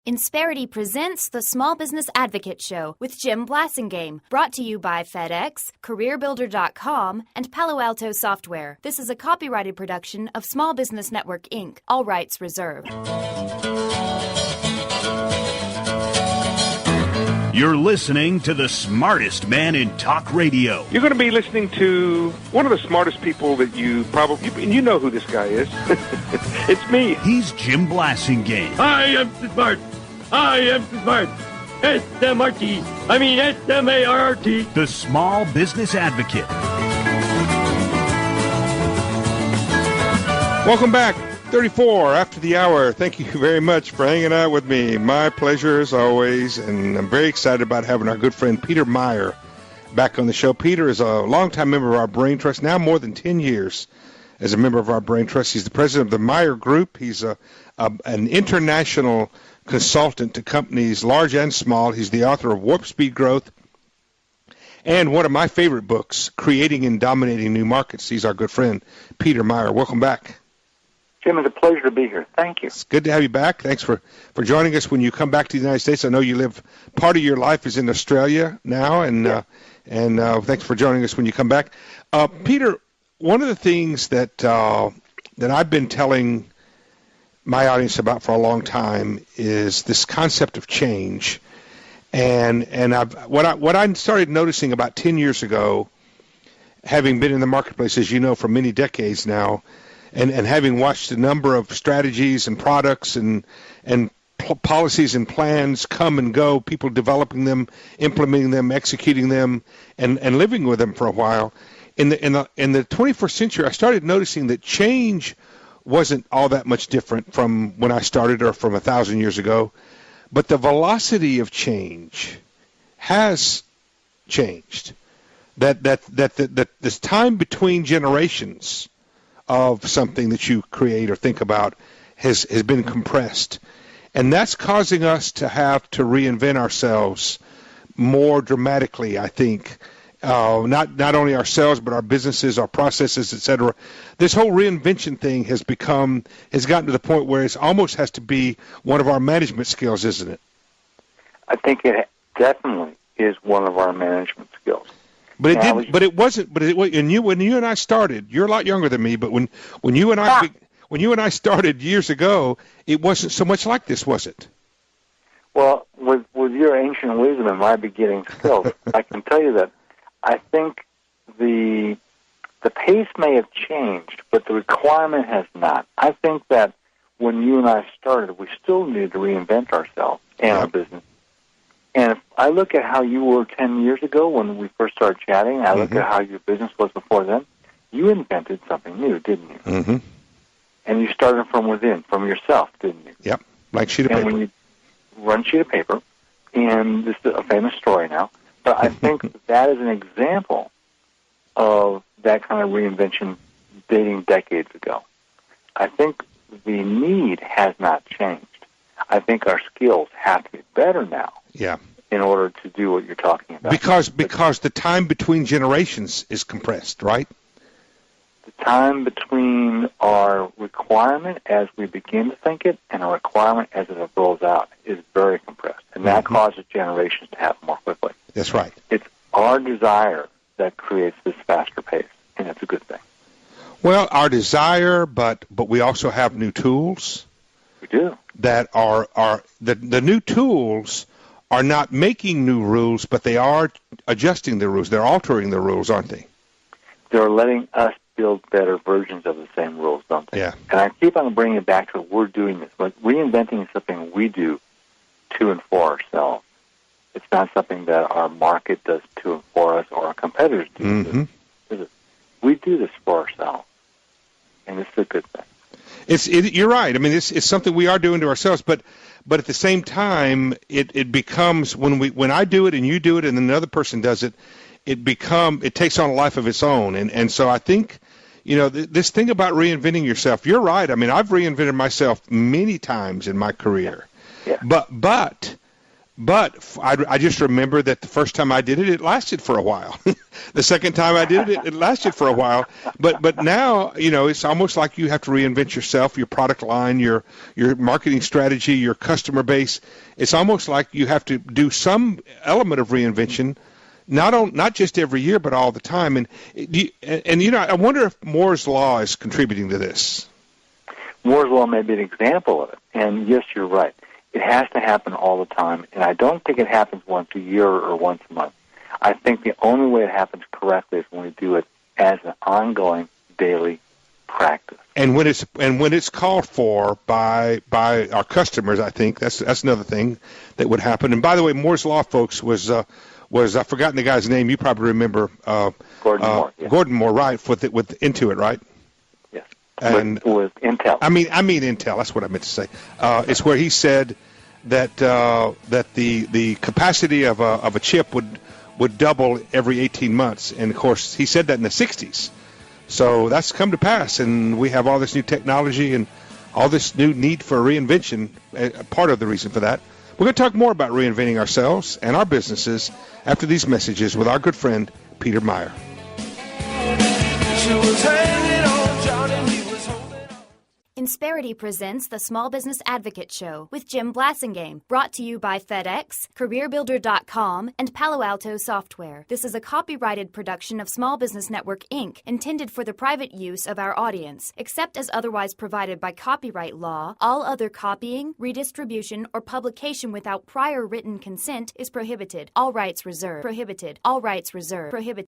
Insperity presents the Small Business Advocate Show with Jim Blasingame, brought to you by FedEx, CareerBuilder.com, and Palo Alto Software. This is a copyrighted production of Small Business Network, Inc., all rights reserved. You're listening to the smartest man in talk radio. You're going to be listening to one of the smartest people that you probably, and you know who this guy is. It's me. He's Jim Blasingame. I am smart. I am smart. S-M-R-T. I mean S-M-A-R-T. The Small Business Advocate. Welcome back. 34 after the hour. Thank you very much for hanging out with me. My pleasure as always, and I'm very excited about having our good friend Peter Meyer back on the show. Peter is a longtime member of our Brain Trust, now more than 10 years as a member of our Brain Trust. He's the president of the Meyer Group. He's an international consultant to companies large and small. He's the author of Warp Speed Growth and one of my favorite books, Creating and Dominating New Markets. He's our good friend, Peter Meyer. Welcome back. Jim, it's a pleasure to be here. Thank you. It's good to have you back. Thanks for joining us when you come back to the United States. I know you live, part of your life is in Australia now, and thanks for joining us when you come back. Peter, one of the things that I've been telling my audience about for a long time is this concept of change. And what I started noticing about 10 years ago, having been in the marketplace, as you know, for many decades now, and having watched a number of strategies and products and policies and plans come and go, people developing them, implementing them, executing them, and living with them for a while. In the 21st century, I started noticing that change wasn't all that much different from when I started or from 1,000 years ago, but the velocity of change has changed. That this time between generations of something that you create or think about has been compressed. And that's causing us to have to reinvent ourselves more dramatically, I think. Not only ourselves, but our businesses, our processes, et cetera. This whole reinvention thing has gotten to the point where it almost has to be one of our management skills, isn't it? I think it definitely is one of our management skills. But it wasn't. When you and I started, you're a lot younger than me. But when you and I started years ago, it wasn't so much like this, was it? Well, with your ancient wisdom and my beginning skills, I can tell you that I think the pace may have changed, but the requirement has not. I think that when you and I started, we still needed to reinvent ourselves and our business. And if I look at how you were 10 years ago when we first started chatting, I look at how your business was before then, you invented something new, didn't you? Mm-hmm. And you started from within, from yourself, didn't you? Yep, like sheet of paper. And when you run sheet of paper, and this is a famous story now, but I think that is an example of that kind of reinvention dating decades ago. I think the need has not changed. I think our skills have to be better now. Yeah. In order to do what you're talking about. Because the time between generations is compressed, right? The time between our requirement as we begin to think it and our requirement as it rolls out is very compressed. And that causes generations to happen more quickly. That's right. It's our desire that creates this faster pace, and it's a good thing. Well, our desire, but we also have new tools. We do. That are the new tools are not making new rules, but they are adjusting the rules. They're altering the rules, aren't they? They're letting us build better versions of the same rules, don't they? Yeah. And I keep on bringing it back to we're doing this. But reinventing is something we do to and for ourselves. It's not something that our market does to and for us or our competitors do. Mm-hmm. We do this for ourselves, and this is a good thing. You're right. I mean, it's something we are doing to ourselves, but at the same time, it becomes when I do it and you do it and another person does it, it takes on a life of its own. And so I think, this thing about reinventing yourself, you're right. I mean, I've reinvented myself many times in my career. Yeah. But But I just remember that the first time I did it, it lasted for a while. The second time I did it, it lasted for a while. But now, it's almost like you have to reinvent yourself, your product line, your marketing strategy, your customer base. It's almost like you have to do some element of reinvention, not just every year, but all the time. And I wonder if Moore's Law is contributing to this. Moore's Law may be an example of it. And yes, you're right. It has to happen all the time, and I don't think it happens once a year or once a month. I think the only way it happens correctly is when we do it as an ongoing daily practice. And when it's called for by our customers, I think that's another thing that would happen. And by the way, Moore's Law, folks, was I've forgotten the guy's name. You probably remember Gordon Moore. Yeah. Gordon Moore, right? With Intuit, right? Yes. And with Intel. I mean Intel. That's what I meant to say. It's where he said that the capacity of a chip would double every 18 months, and of course he said that in the 60s. So that's come to pass, and we have all this new technology and all this new need for reinvention. Part of the reason for that. We're going to talk more about reinventing ourselves and our businesses after these messages with our good friend Peter Meyer. She was hanging on John and he was holding on. Insperity presents the Small Business Advocate Show with Jim Blasingame, brought to you by FedEx, CareerBuilder.com, and Palo Alto Software. This is a copyrighted production of Small Business Network, Inc., intended for the private use of our audience. Except as otherwise provided by copyright law, all other copying, redistribution, or publication without prior written consent is prohibited. All rights reserved. Prohibited. All rights reserved. Prohibited.